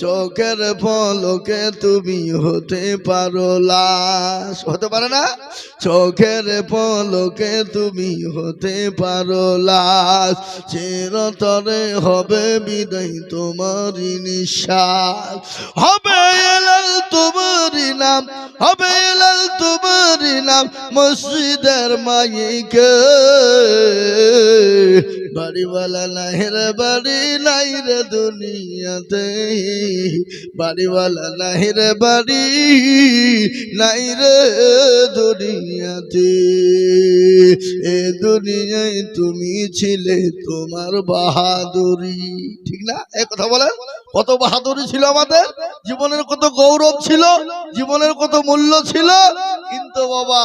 চোখের পলকে তুমি হতে পারো লাশ। হতে পারে না? চোখের পলকে তুমি হতে পারো লাশ, চিরতরে হবে বিদায় তোমারই নিঃশ্বাস। হবে এলাল তোমারই নাম, হবে এলাল তোমারই নাম, মসজিদের মাইকে। বাড়িওয়ালা নাই রে বাড়ি নাই রে দুনিয়াতে, বাড়িওয়ালা নাই রে বাড়ি নাই রে দুনিয়াতে। এ দুনিয়ায় তুমি ছিলে তোমার বাহাদুরি। ঠিক না? এই কথা বলেন, কত বাহাদুরি ছিল আমাদের, জীবনের কত গৌরব ছিল, জীবনের কত মূল্য ছিল, কিন্তু বাবা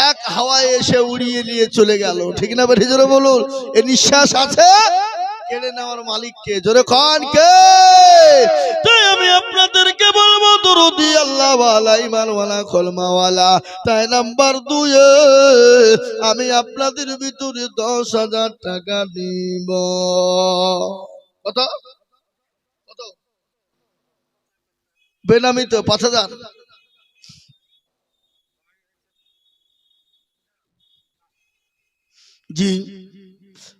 এক হাওয়ায় এসে উড়িয়ে নিয়ে চলে গেল। ঠিক না? বেশি জোরে বলুন। এ নিঃশ্বাস আছে, কেড়ে নেওয়ার মালিককে। জোরে খান কে? তাই আমি আপনাদেরকে বলবো, দরুদি আল্লাহ ওয়ালা, ঈমান ওয়ালা, কলমা ওয়ালা। তাই নাম্বার 2 আমি আপনাদের ভিতরে 10,000 টাকা দিব। কত কত? বেনামি তো 5,000। জি,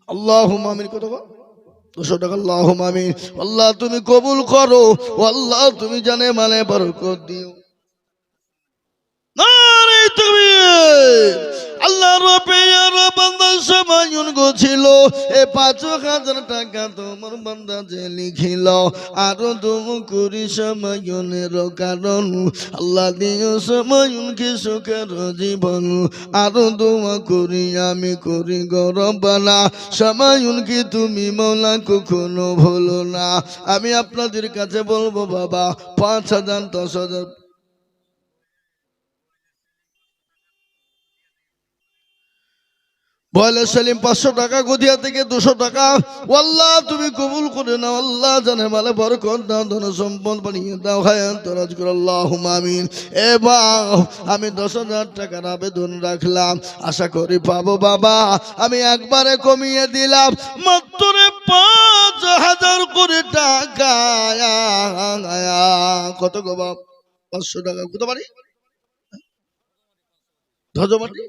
আল্লাহুম্মা আমিন। কত? 200 টাকা। আল্লাহুম্মা আমিন। আল্লাহ তুমি কবুল করো, আল্লাহ তুমি জানে মানে বরকত দিও। নারে তাকবীর। আল্লাহ রবে বান্দা সমায়ুন গোছিল, এ 5,000 টাকা তোমার বান্দা যে লিখিল, আরো তুম করি সমায়ুনের কারণ। আল্লাহ দিও সমায়ুনকে সুখের জীবন, আরো দোয়া করি আমি করি গরবানা, সমায়ুনকে তুমি মৌলা কখনো ভুলো না। আমি আপনাদের কাছে বলবো বাবা, 5,000 10,000 বলে সেলিম 500 টাকা, গদিয়া থেকে 200 টাকা। আল্লাহ তুমি কবুল করে নাও, আল্লাহ জানে মালে বরকত দাও, ধন সম্পদ বানিয়ে দাও, হায়াত দরাজ করো। আল্লাহুম্মা আমিন। এবার আমি 10,000 টাকার আবেদন রাখলাম, আশা করি পাবো বাবা। আমি একবারে কমিয়ে দিলাম, মাত্র 5,000 করে টাকা। কত গো বাপ? 500 টাকা। কত বাড়ি? ধজমাটি।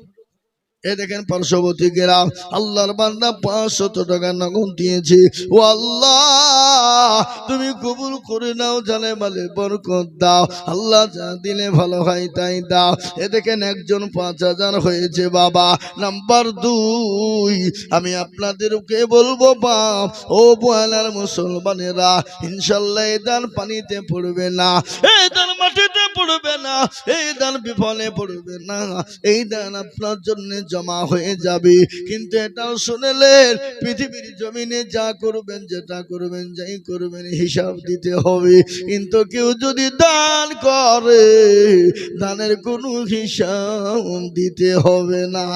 এ দেখেন পার্শ্ববর্তী গ্রাম, আল্লাহর বান্দা 500 টাকা নগদ দিয়েছে। ও আল্লাহ তুমি কবুল করে নাও, জানে মালে বরকত দাও। আল্লাহ যা দিলে ভালো হয় তাই দাও। এ দেখেন একজন 5,000 হয়েছে বাবা। নাম্বার 2 আমি আপনাদেরকে বলবো বাপ, ও বয়লার মুসলমানেরা, ইনশাল্লাহ এই দান পানিতে পড়বে না, এই দান মাটিতে পড়বে না, এই দান বিফলে পড়বে না, এই দান আপনার জন্য জমা হয়ে যাবে। কিন্তু এটাও শুনেলেন, পৃথিবীর জমিনে যা করবেন, যেটা করবেন, যাই করবেন, হিসাব দিতে হবে। কিন্তু কেউ যদি দান করে, দানের কোনো হিসাব দিতে হবে না।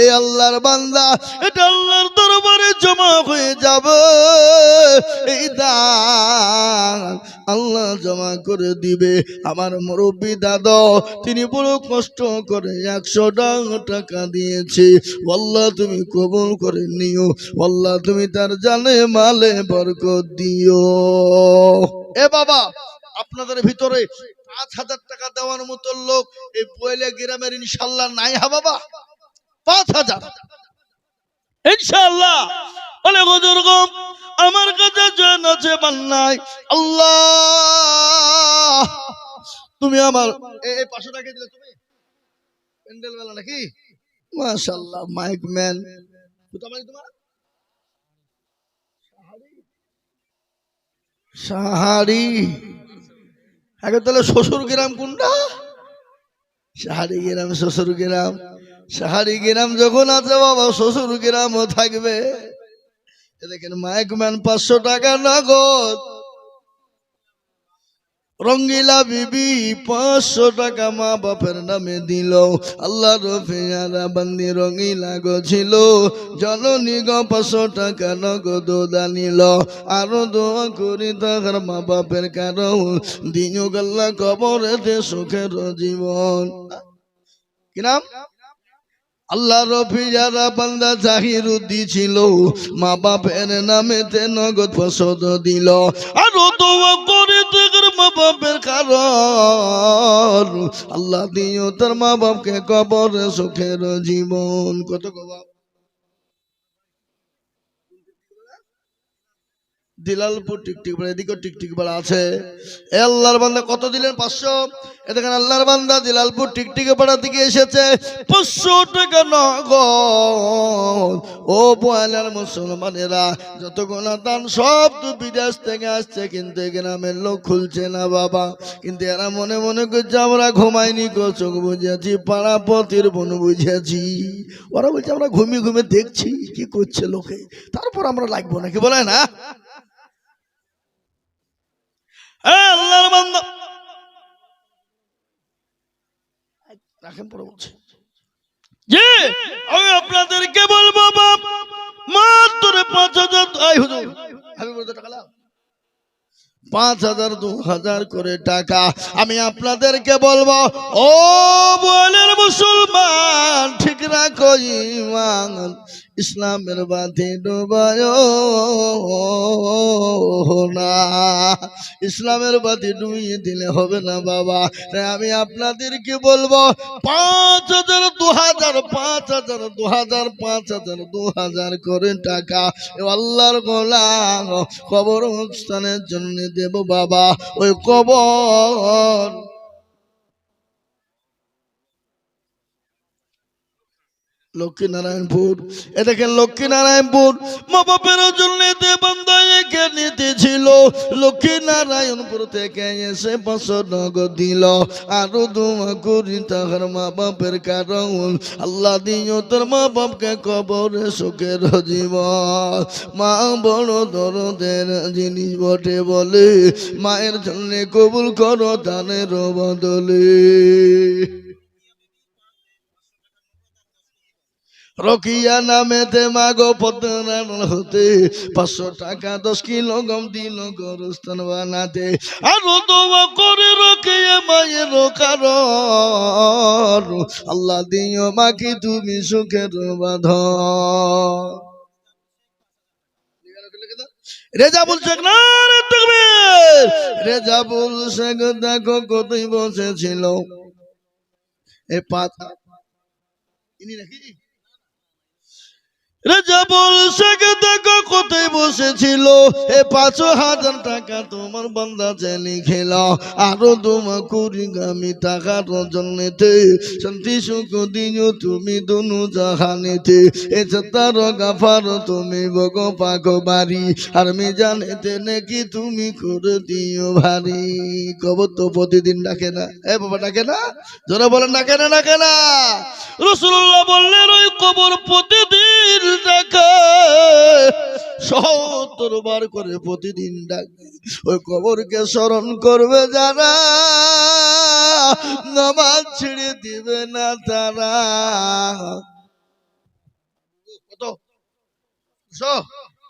এই আল্লাহর বান্দা, এটা আল্লাহর দরবারে জমা হয়ে যাবে। এই দান আল্লাহ জমা করে দিবে। আমার মুরব্বী দাদা, তিনি বড় কষ্ট করে 100 টাকা দিয়েছে। আল্লাহ তুমি কবুল করে নিও, আল্লাহ তুমি তার জানে মালে বরকত দিও। এ বাবা, আপনাদের ভিতরে 5,000 টাকা দেওয়ার মতো লোক এই পয়লা গ্রামের ইনশাল্লাহ নাই? হা বাবা, 5,000 ইনশাল্লাহ। বলে বুজুর্গ, আমার কাছে জন আছে বান্নাই, আল্লাহ তুমি আমার এই 500 টাকা দিলে তুমি প্যান্ডেল বেলা নাকি? মাশাআল্লাহ, মাইক ম্যান। কোথা বাড়ি তোমার? সাহারি। আগে তাহলে শ্বশুর গ্রাম কোনটা? সাহারি গ্রাম, শ্বশুর গ্রাম। সাহারি গ্রাম যখন আছে বাবা, শ্বশুর গ্রামও থাকবে। দেখেন মাইক ম্যান 500 টাকা নগদ। রঙ্গিলা বিবি 500 টাকা মা বাপের নামে দিল। আল্লাহ রফিয়ারা বান্দি রঙ্গিলা গছিল, জননী গো 500 টাকা নগদ দানিল। আরো দোয়া করি তাহার মা বাপের কারণ, দিনু গাল্লা কবরেতে সুখের জীবন। কি নাম? আল্লাহ রফিজারা বান্দা জাহিরুদ্দি ছিল, মা বাপের নামেতে নগদ ফসদ দিল, আরো দোয়া করে তোর মা বাপের কারণ আল্লাহ দিও তোর মা বাপকে কবরে সুখের জীবন। কত কবা দিলালপুর টিকটিক পাড়া, এদিকেও টিকটিক পাড়া আছে। এ আল্লাহর বান্দা কত দিলেন? 500। এ দেখেন আল্লাহর বান্দা দিলালপুর টিকটিক পাড়া থেকে এসেছে, 500 টাকা নগদ। ও বয়লার মুসলমানেরা, যত গোনা দান সব তো বিদেশ থেকে আসছে, কিন্তু গ্রামের লোক খুলছে না বাবা। কিন্তু এরা মনে মনে করছে আমরা ঘুমাইনি, চোখ বুঝেছি, পাড়া পতির বোন বুঝেছি। ওরা বলছে আমরা ঘুমিয়ে ঘুমিয়ে দেখছি কি করছে লোকে, তারপর আমরা লাগবো নাকি, বলে না? আল্লাহর বান্দা রাখেন, পরে বলছে জি আমি আপনাদেরকে বলবো বাপ, মাত্র 5,000 আই হুজুর আমি বলতে টাকা লাও 5,000 2,000 করে টাকা। আমি আপনাদেরকে বলবো, ও বলের মুসলমান, ঠিক রাখো ঈমান, ইসলামের বাতি ডুবায় না, ইসলামের বাতি ডুবিয়ে দিলে হবে না বাবা। তাই আমি আপনাদেরকে বলবো, 5,000 2,000 5,000 2,000 5,000 2,000 করে টাকা আল্লাহর গোলাম কবরস্থানের জন্য দেব বাবা। ওই কবর লক্ষ্মীনারায়ণপুর, এ দেখেন লক্ষ্মীনারায়ণপুর মা বাপের জন্য নিতে ছিল। লক্ষ্মীনারায়ণপুর থেকে এসে 500 নগদ দিল, আরো দোয়া করি তাহার মা বাপের কারণ আল্লাহ দিও তোর মা বাপকে কবরে সুখের জীবন। মা বড় দরদের জিনিস বটে বলে, মায়ের জন্য কবুল করো দানের বদলে। রকিয়া নামেতে মাগো পদ্মনান হতে 500 টাকা 10 কিলো গম দিল গোরস্থান বানাতে, আরো দোয়া করে রকিয়া মায়ের কারণ আল্লাহ দিও মাকে তুমি সুখের বাঁধন। রেজাবুল শেখ না রেজাবুল শেখ দেখো কোথায় বসেছিল, এ পাতা ইনি নাকি রেজাবুল শেখ দেখো কোথায় বসেছিল, এ 5,000 টাকা তোমার বান্দা যে লিখেল, আরো তোমার কুড়িগামী টাকার জন্যতে শান্তি সুখ দিও তুমি দুনু জাহানেতে, এ তার গাফার তুমি বগ পাক বাড়ি, আর মিজানেতে নাকি তুমি করে দিও ভারী। কবর তো প্রতিদিন ডাকে না, এ বাবা ডাকে না, জোরে বলেন ডাকে না, ডাকে না। রাসূলুল্লাহ বললেন ওই কবর প্রতিদিন ডাকে, 70 বার করে প্রতিদিন ডাকে। ওই কবরকে স্মরণ করবে যারা, নামাজ ছেড়ে দিবে না তারা। কত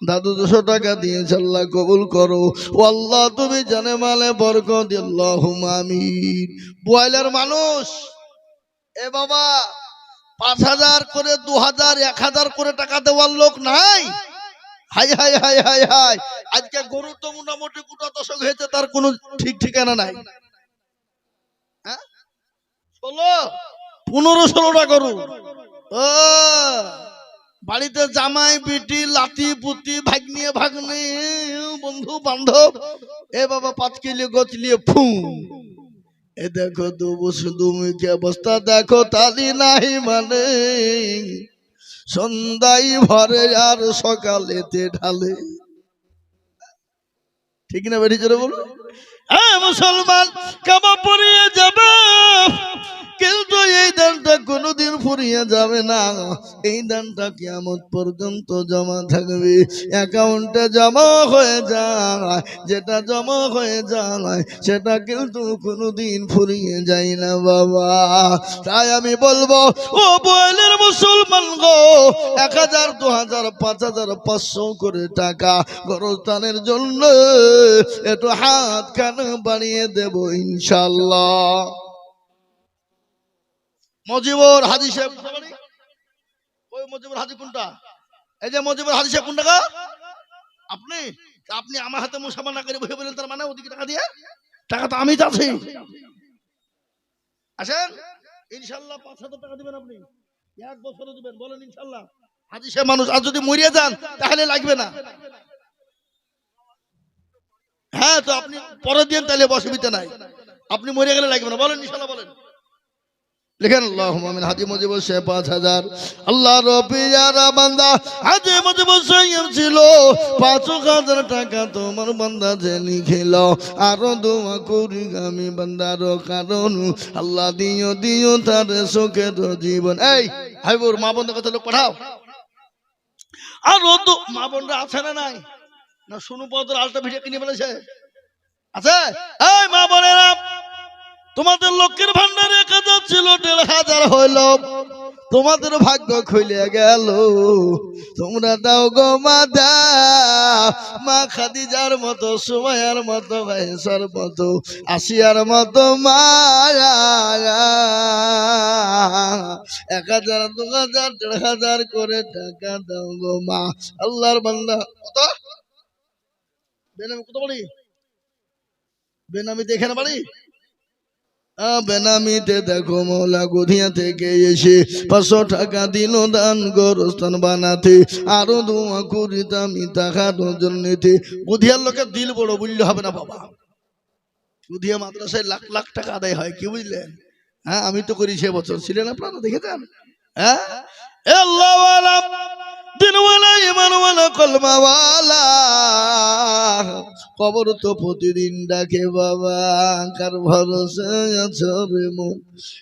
দাদু 200 টাকা দিয়েছে, আল্লাহ কবুল করো। ও আল্লাহ তুমি জানে মালে বরকত আল্লাহুম্মা আমিন। বয়লার মানুষ, এ বাবা 5,000 করে 2,000 1,000 করে টাকা দেওয়ার লোক নাই। High high high high high, আজকে গরু তো মোটামুটি গোটা 10 হয়েছে, তার কোনো ঠিক ঠিকানা নাই। হ্যাঁ 15-16টা গরু। ও বাড়িতে জামাই বিটি লাতি পুতি ভাগ্নিয়ে ভাগ্নে বন্ধু বান্ধব, এ বাবা 5 কিলো গচলিয়ে ফু, এ দেখো দুমুখে অবস্থা দেখো, তালি নাই মানে সন্ধ্যায় ভরে আর সকালেতে ঢালে। ঠিক না বেরিয়ে চলে বলো, হ্যাঁ মুসলমান কাবা পড়িয়ে যাবে, কিন্তু এই দানটা কোনোদিন ফুরিয়ে যাবে না। এই দানটা কিয়ামত পর্যন্ত জমা থাকবে, অ্যাকাউন্টে জমা হয়ে যায়, যেটা জমা হয়ে যায় সেটা কিন্তু কোনোদিন ফুরিয়ে যায় না বাবা। তাই আমি বলবো, ও বয়লের মুসলমান গো, 1,000 2,000 5,000 500 করে টাকা গোরস্থানের জন্য একটু হাত খান বাড়িয়ে দেব ইনশাআল্লাহ। মজিবর হাজি সাহেব মজিবুর হাজি কোনটা? এই যে মজিবুর হাজি সাহেব কোন টাকা? আপনি আপনি আমার হাতে মুসাফা না করে বসে বলেন তার মানে ওদিকে টাকা দিয়ে? টাকা তো আমি চাচ্ছি। আসেন ইনশাল্লাহ 5,000 টাকা দিবেন আপনি, 1 বছরে দিবেন, বলেন ইনশাল্লাহ। হাজি সাহেব মানুষ, আর যদি মরিয়া যান তাহলে লাগবে না। হ্যাঁ তো আপনি পরে দিন তাহলে অসুবিধা নাই, আপনি মরিয়া গেলে লাগবে না, বলেন ইনশাল্লাহ বলেন। লিখেন আল্লাহুম্মা আমিন। হাজী মুজিবুর সাহেব 5,000। আল্লাহর পিয়ারা বান্দা হাজী মুজিবুর সাহেব ছিল, 5,000 টাকা তোমার বান্দা যে লিখিল। আরো দোয়া করি আমি বান্দার কারণ, আল্লাহ দিও দিও তার সুখের জীবন। এই হাইবুর মা বোনদের কথা লোক পাঠাও। আরো তো মা বোনরা আছে না নাই? না শুনু পদর আলটা ভিডিও কিনে ফেলেছে আছে? এই মা বোনেরা, তোমাদের লক্ষ্মীর ভান্ডারে 1,000 ছিল, 1,500 হইল। তোমাদের ভাগ্য খুলে গেল, তোমরা দাও গো মা দাও। মা খাদিজার মতো, সুমাইয়ার মতো, ভাইসার মতো, আসিয়ার মতো মায়া। 1,000 2,000 1,500 করে টাকা দাও গো মা। আল্লাহর বান্দা কত বেনামি, কত বাড়ি বেনামিতে এখানে বাড়ি বেনামিতে দেখো মৌলা গুধিয়া থেকে এসে 500 টাকা দিল দান গোরস্থান বানাতে। আরো দোয়া করিতাম টাকার জন্যতে। গুধিয়ার লোকের দিল বড় বুঝলে হবে না বাবা। গুধিয়া মাদ্রাসায় লাখ লাখ টাকা আদায় হয়, কি বুঝলেন? হ্যাঁ আমি তো করি, 6 বছর ছিলেন আপনারা, দেখেছেন? হ্যাঁ আল্লাহওয়ালা দিনওয়ালা ইমানওয়ালা কলমাওয়ালা, কবর তো প্রতিদিন ডাকে বাবা। কার ভরসা আছো রে মন,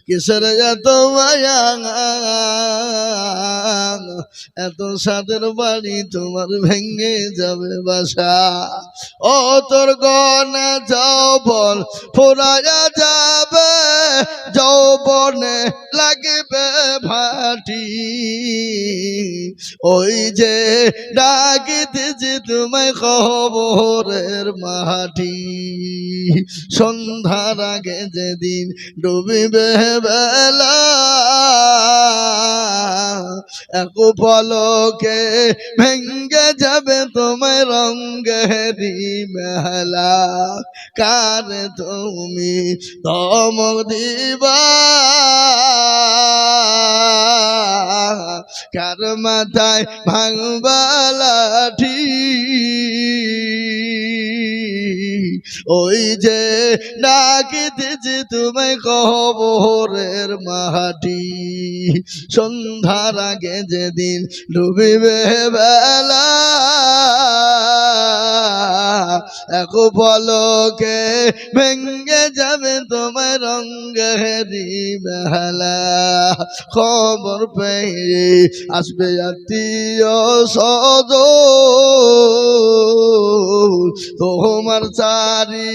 কিসের এত মায়া, এত সাদের বাড়ি তোমার ভেঙে যাবে বাসা। ও তোর গনে যৌবন ফুরায়া যাবে, যৌবনে লাগবে ভাটি। ওই যে ডাকিতেছি তোমায় খবরের মাটি, সন্ধ্যার আগে যেদিন ডুবিবে বেলা, এক পলকে ভেঙ্গে যাবে তোমায় রঙ্গেরি মেলা। কার তুমি ধমক দিবা, কার মাথায় ভাঙবা লাঠি। ওই যে ডাকিতেছি তোমায় কবরের মাটি, সন্ধ্যার আগে যেদিন ডুবিবে বেলা, এক পলকে ভেঙ্গে যাবে তোমার রঙ্গেরি মেলা। খবর পেয়ে আসবে আত্মীয় স্বজন, তোমার চারি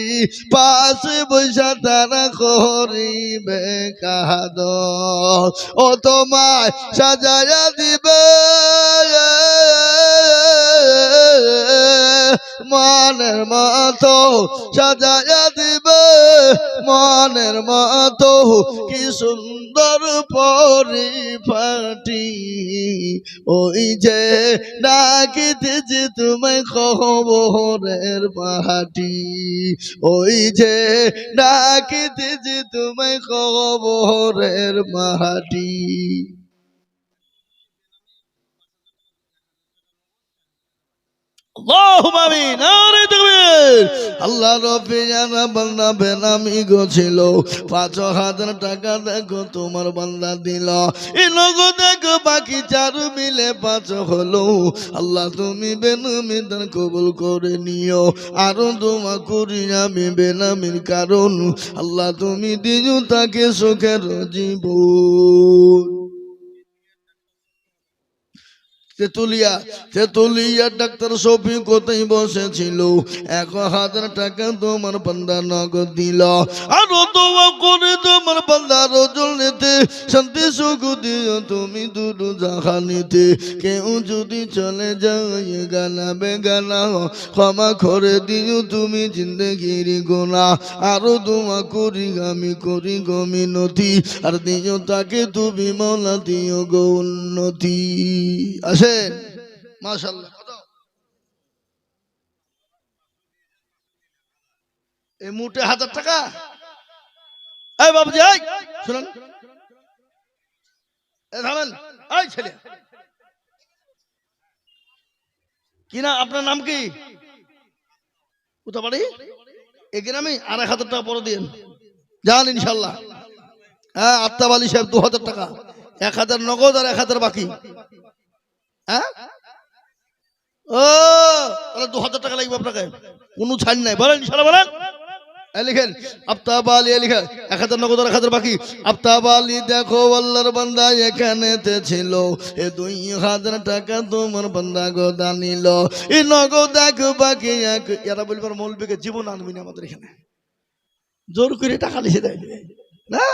পাশে বৈশা তারা করিবে কাঁদন। ও তোমায় সাজায়া দিবে মনের মতো, সাজায়া দিবে মনের মতো, কি সুন্দর পরিপাটি। ওই যে ডাকিতেছি তোমায় খবরের মাটি, ওই যে ডাকিতেছি তোমায় খবরের মাটি। আল্লাহ রবিয়ানা বান্দা বেনামি গো ছিল, 5,000 টাকা দেখো তোমার বান্দা দিল। এই নগদ দেখো বাকি 4 মিলে 5 হলো। আল্লাহ তুমি বেনামি দান কবুল করে নিও। আরো দোয়া করি আমি বেনামির কারণ, আল্লাহ তুমি দিও তাকে সুখের জীবন। তেতুলিয়া তেতুলিয়া ডাক্তার শফি কোথায় বসেছিল 1000 টাকা তোমার বান্দা নগদ দিল আর দোয়া করে তোমার বান্দা রজল নিতে শান্তি সুখ দিও তুমি দুটো জাহানিতে কেউ যদি চলে যায় গানা বেগানা ক্ষমা করে দিও তুমি জিন্দগির গোনা আরো দোয়া করি আমি করি গো মিনতি আর দিও তাকে তুমি মওলা দিও গো উন্নতি আসেন মাশাআল্লাহ এই মুটে 1000 টাকা এই বাবুজি এই শুনুন এই থামেন এই ছেলে কি না আপনার নাম কি কোথা বাড়ি এই গ্রামে আর 1000 টাকা পরে দিন যান ইনশাআল্লাহ হ্যাঁ আত্তাব আলী সাহেব 2000 টাকা 1000 নগদ আর 1000 বাকি হ্যাঁ ও তাহলে 2000 টাকা লাগবে আপনাকে কোনো ছাড় নাই বলেন ইনশাআল্লাহ বলেন লিখেন আফতাব আলী লিখেন 1000 নগদ আর 1000 বাকি আফতাব আলী দেখো আল্লাহর বান্দা এখানেতে ছিল এ 2000 টাকা তোমার বান্দা গোদা নিল এই নগদ এক বাকি এক এরা বলবার মৌলবীকে জীবন আনবি না আমাদের এখানে জোর করে টাকা লিখে দেয় না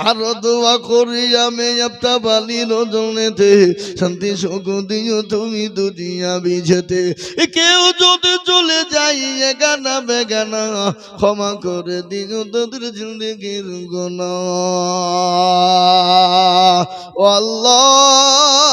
আর দোয়া করি আমি আফতাব আলী রজনেতে শান্তি সুখ দিও তুমি দুনিয়া বিজেতে কেউ যদি চলে যাই গানা বেগানা ক্ষমা করে দিও তাদের জিন্দগির গুনাহ ও আল্লাহ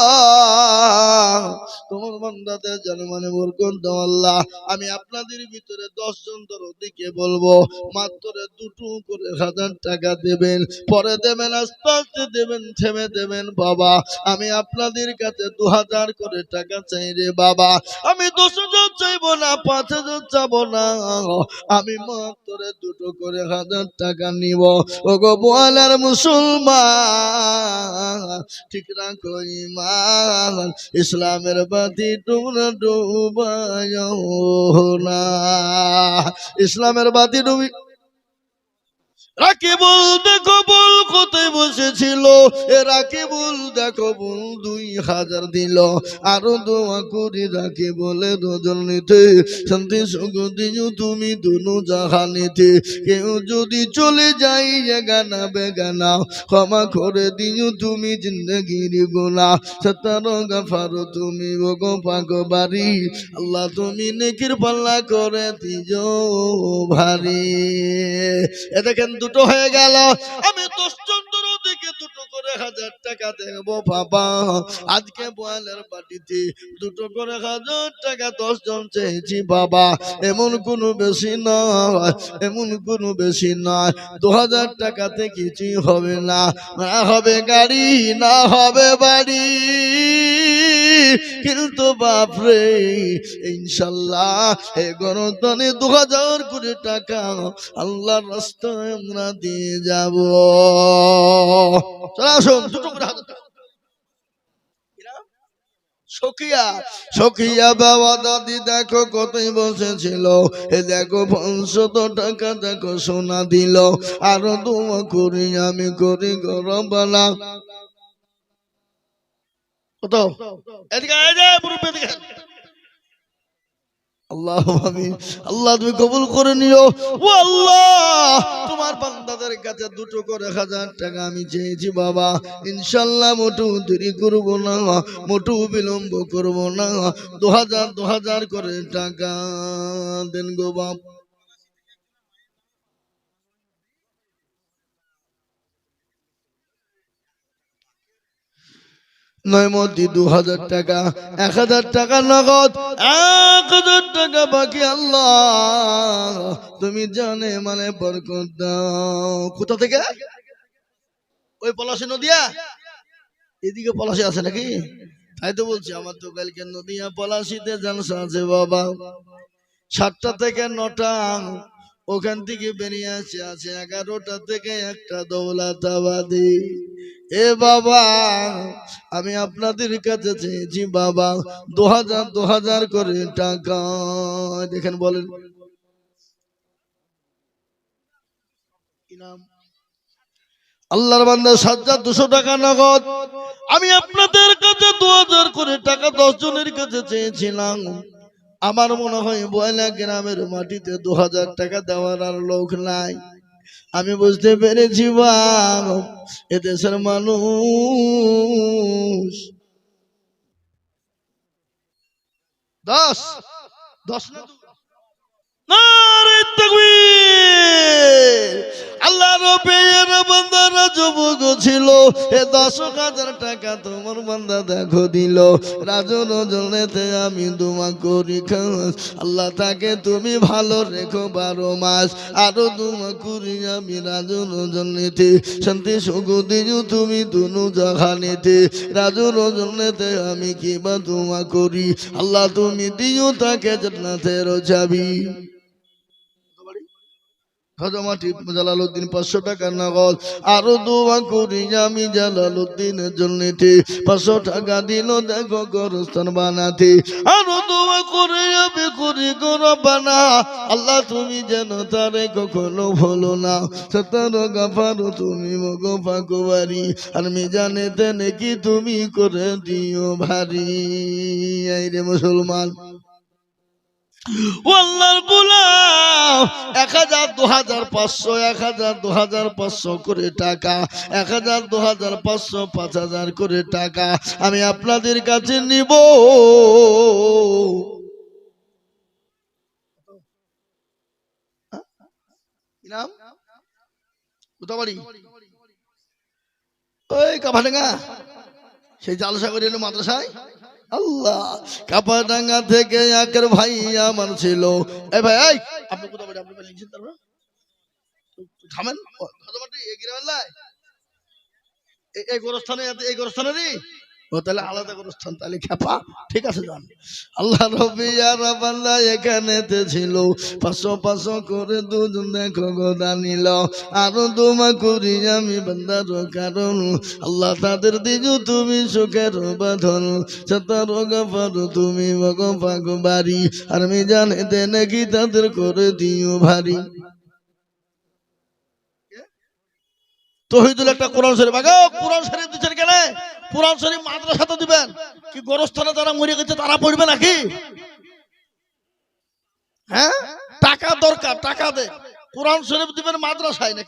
তোমার বান্দাদের জানে বরকত দাও আল্লাহ আমি আপনাদের ভিতরে 10 জন দরদিকে বলবো মাত্র দুটো করে 1000 টাকা দেবেন পরে দেবেন আস্তে আস্তে দেবেন থেমে দেবেন বাবা আমি আপনাদের কাছে 2000 করে টাকা চাই রে বাবা আমি 10,000 চাইবো না 5,000 চাইবো না আমি মাত্র দুটো করে 1000 টাকা নিব ওগো বোয়ালার মুসলমান ঠিক রাখো ঈমান ইসলামের বাতি তোমরা ডুবায়ো না ইসলামের বাতি ডুবি রাকিবুল দেখো বল কোথায় বসেছিল এ রাকিবুল দেখো বল 2000 দিল আরো দোয়া করি রাকিবুলে রজল নিতে শান্তি সুখ দিও তুমি দুনো জাহানিতে কেউ যদি চলে যাই গানা বেগানা ক্ষমা করে দিও তুমি জিন্দগির গুনাহ সত্তর গফার তুমি ওগো পাগবারি আল্লাহ তুমি নেকির পাল্লা করে দিও ভারী এ দেখেন দুটো হয়ে গেল আমি 10 জন দিকে দুটো করে 1000 টাকা দেব বাবা আজকে বয়ালের বাড়িতে দুটো করে 1000 টাকা 10 জন চেয়েছি বাবা এমন কোনো বেশি নয় এমন কোনো বেশি নয় 2000 টাকাতে কিছু হবে না না হবে গাড়ি না হবে বাড়ি কিন্তু বাপরে ইনশাআল্লাহ এই গণতনে 2000 করে টাকা আল্লাহর রাস্তায় আমরা দিয়ে যাব চলো আসুন দুটো করে 1000 টাকা সখিয়া সখিয়া বাবা দাদি দেখো কতই বসেছিল এ দেখো 500 টাকা দেখো সোনা দিল আরো দোয়া করি আমি করি গরবালা কত এদিকে আয় যা মুরব্বি এদিকে আল্লাহ আমিন আল্লাহ তুমি কবুল করে নিও ও আল্লাহ তোমার বান্দাদের কাছে দুটো করে 1000 টাকা আমি চেয়েছি বাবা ইনশাআল্লাহ মোটু দেরি করব না মোটু বিলম্ব করব না 2000 করে টাকা দেন গো বাপ নয়মতি 2000 টাকা 1000 টাকা নগদ 1000 টাকা বাকি আল্লাহ তুমি জানে মানে বরকত দাও কোথা থেকে ওই পলাশী নদিয়া এদিকে পলাশী আছে নাকি তাই তো বলছি আমার তো কালকে নদিয়া পলাশীতে জালসা আছে বাবা 7টা থেকে 9টা ওখান থেকে বেরিয়ে আছে 11টা থেকে একটা দৌলতাবাদী এ বাবা আমি আপনাদের কাছে চেয়েছি বাবা 2000 করে টাকা দেখেন বলেন কি নাম আল্লাহর বান্দা সাজ্জাদ 200 টাকা নগদ। আমি আপনাদের কাছে 2000 করে টাকা 10 জনের কাছে চেয়েছিলাম। আমার মনে হয় বয়লা গ্রামের মাটিতে 2000 টাকা দেওয়ার আর লোক নাই। আমি বুঝতে পেরেছি বাবা, এদেশের মানুষ 10 না নারে তাকবীর। আল্লাহ রবের বান্দারা যুবক ছিল, এ 10,000 টাকা তোমার বান্দা দেখো দিল। রাজু নজনেতে আমি দোয়া করি খাস, আল্লাহ তাকে তুমি ভালো রেখো 12 মাস। আরো দোয়া করি আমি রাজু নজনেতে শান্তি সুখ দিও তুমি দুনু জাহানেতে। রাজু নজনেতে আমি কিবা দোয়া করি, আল্লাহ তুমি দিও তাকে জান্নাতের চাবি। খাজামাটি জালালউদ্দিন 500 টাকা নগদ। আরো দোয়া করি আমি জালালউদ্দিনের জন্য 500 টাকা দিল দেখো গোরস্থান বানাতে। আরো দোয়া করে আমি করি রব্বানা, আল্লাহ তুমি যেন তারে কখনো ভুলো না। সত্তর গাফারো তুমি মগো পাকুবারি, আর মিজানেতে নাকি তুমি করে দিও ভারী। এই রে মুসলমান, আল্লাহর গোলাম 1000 2000 500 1000 2000 500 করে টাকা, 1000 2000 500 5000 করে টাকা আমি আপনাদের কাছে নিব। নাম কোথা বাড়ি? ওই কাভাডাঙ্গা, সেই জালসাগর মাদ্রাসায়। আল্লাহ, কাপাডাঙ্গা থেকে একের ভাই আমার ছিল। এ ভাই, এই আপনি কোথা বাড়ি? আপনি লিখছেন তারপর থামেন। এই গোরস্থানে, এই গোরস্থানেরই ও তাহলে আলাদা গোরস্থান, তাহলে খেপা। ঠিক আছে যান। আল্লাহ রবি বান্দা এখানেতে ছিল, 500 500 করে দুজন দেখো গোদা নিল। আরো দোয়া করি আমি বান্দার কারণ, আল্লাহ তাদের দিজু তুমি সুখের বাঁধন। সত্তর গাফার তুমি মগো পাকুবারি, আর আমি জানেতে নাকি তাদের করে দিও ভারী। তহিদুল একটা কোরআন শরীফ, আগে কোরআন শরীফ দিচ্ছেন কেন? কোরআন শরীফ মাদ্রাসাতে দিবেন কি? গোরস্থানে যারা মরে গেছে তারা পড়বে নাকি? হ্যাঁ, টাকা দরকার, টাকা দে। কোরআন শরীফ দিবেন মাদ্রাসায় নাকি?